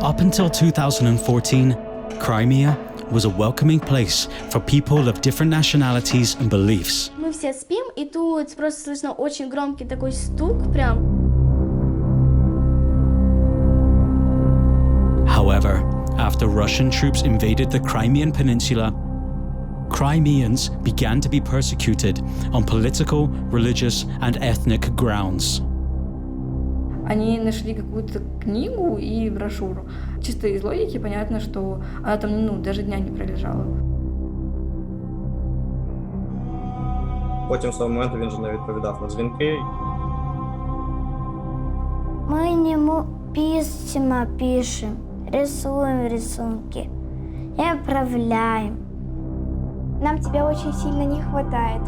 Up until 2014, Crimea was a welcoming place for people of different nationalities and beliefs. Мы все спим, и тут просто слышно очень громкий такой стук прям. However, after Russian troops invaded the Crimean Peninsula, Crimeans began to be persecuted on political, religious, and ethnic grounds. Они нашли какую-то книгу и брошюру. Чисто из логики понятно, что она там, даже дня не пролежала. Потім з того моменту він вже не відповідав на дзвінки. Мы ему письма пишем, рисуем рисунки и отправляем. Нам тебя очень сильно не хватает.